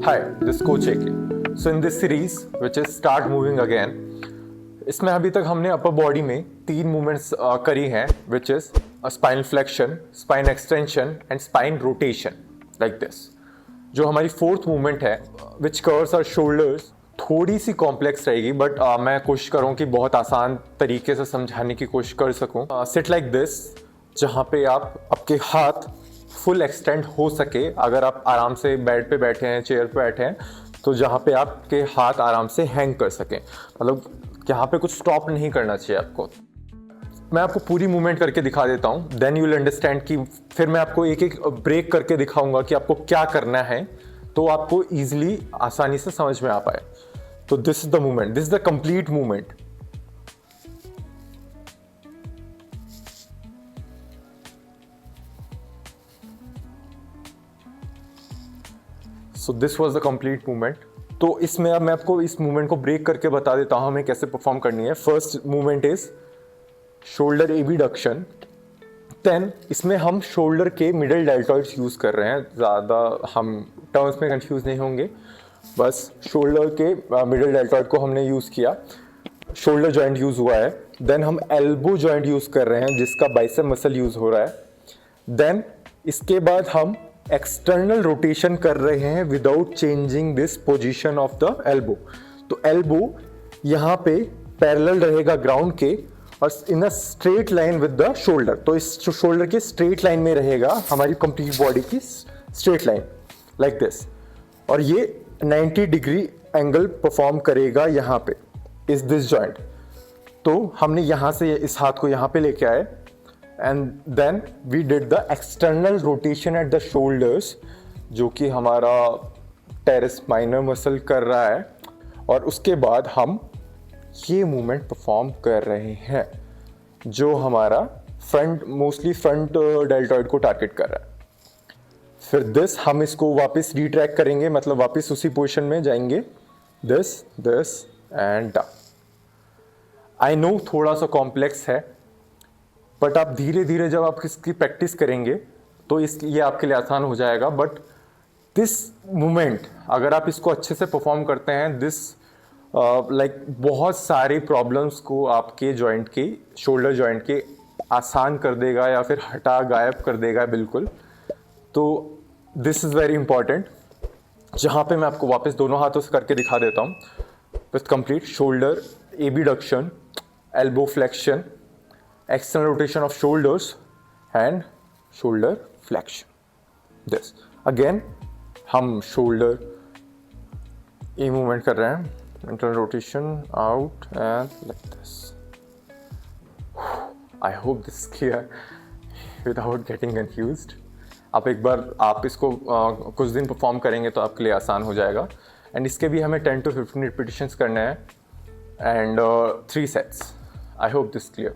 Hi, this is Coach AK. So in this series, which is Start Moving Again, इसमें अभी तक हमने upper body में 3 movements करी हैं, which is spinal flexion, spine extension and spine rotation, like this. जो हमारी 4th movement है, which covers our shoulders, थोड़ी सी कॉम्प्लेक्स रहेगी, बट मैं कोशिश करूँ कि बहुत आसान तरीके से समझाने की कोशिश कर सकूँ. सिट लाइक दिस, जहाँ पे आप आपके हाथ फुल एक्सटेंड हो सके. अगर आप आराम से बेड पे बैठे हैं, चेयर पे बैठे हैं, तो जहाँ पे आपके हाथ आराम से हैंग कर सकें, मतलब यहाँ पे कुछ स्टॉप नहीं करना चाहिए आपको. मैं आपको पूरी मूवमेंट करके दिखा देता हूँ, देन यू विल अंडरस्टैंड कि फिर मैं आपको एक एक ब्रेक करके दिखाऊंगा कि आपको क्या करना है, तो आपको ईजिली आसानी से समझ में आ पाए. तो this is the movement, this is the complete movement. So this was the complete movement. तो इसमें अब मैं आपको इस मूवमेंट को ब्रेक करके बता देता हूँ हमें कैसे परफॉर्म करनी है. First movement is shoulder abduction. Then इसमें हम शोल्डर के मिडल डेल्टॉइड्स यूज़ कर रहे हैं. ज़्यादा हम टर्म्स में कंफ्यूज नहीं होंगे, बस शोल्डर के मिडल डेल्टॉइड को हमने यूज़ किया, शोल्डर जॉइंट यूज़ हुआ है. देन हम एल्बो जॉइंट यूज़ कर रहे हैं, जिसका बाइसेप मसल यूज़ हो रहा है. देन इसके बाद हम एक्सटर्नल रोटेशन कर रहे हैं without changing this position of the elbow. तो एल्बो यहाँ पे पैरेलल रहेगा ग्राउंड के और in a straight line with the shoulder. तो इस शोल्डर के स्ट्रेट लाइन में रहेगा हमारी कंप्लीट बॉडी की स्ट्रेट लाइन, लाइक दिस. और ये 90 डिग्री एंगल परफॉर्म करेगा यहाँ पे, इज दिस जॉइंट. तो हमने यहाँ से इस हाथ को यहाँ पे लेके आए, and then we did the external rotation at the shoulders, जो कि हमारा टेरेस माइनर मसल कर रहा है. और उसके बाद हम ये मूवमेंट परफॉर्म कर रहे हैं, जो हमारा फ्रंट, मोस्टली फ्रंट डेल्टॉइड को टारगेट कर रहा है. फिर दिस हम इसको वापस रिट्रैक करेंगे, मतलब वापस उसी पोजीशन में जाएंगे. This this and down. I know थोड़ा सा कॉम्प्लेक्स है, बट आप धीरे धीरे जब आप इसकी प्रैक्टिस करेंगे तो ये आपके लिए आसान हो जाएगा. बट दिस मूवमेंट अगर आप इसको अच्छे से परफॉर्म करते हैं, दिस लाइक बहुत सारे प्रॉब्लम्स को आपके जॉइंट के, शोल्डर जॉइंट के आसान कर देगा या फिर हटा गायब कर देगा बिल्कुल. तो दिस इज़ वेरी इंपॉर्टेंट, जहाँ पे मैं आपको वापस दोनों हाथों से करके दिखा देता हूँ. With complete shoulder abduction, elbow flexion, external rotation of shoulders and shoulder flexion. This again हम shoulder ये movement कर रहे हैं, internal rotation out and like this. I hope this is clear without getting confused. आप एक बार आप इसको कुछ दिन परफॉर्म करेंगे तो आपके लिए आसान हो जाएगा. एंड इसके भी हमें 10 to 15 रिपीटिशंस करने हैं and 3 sets. I hope this clear.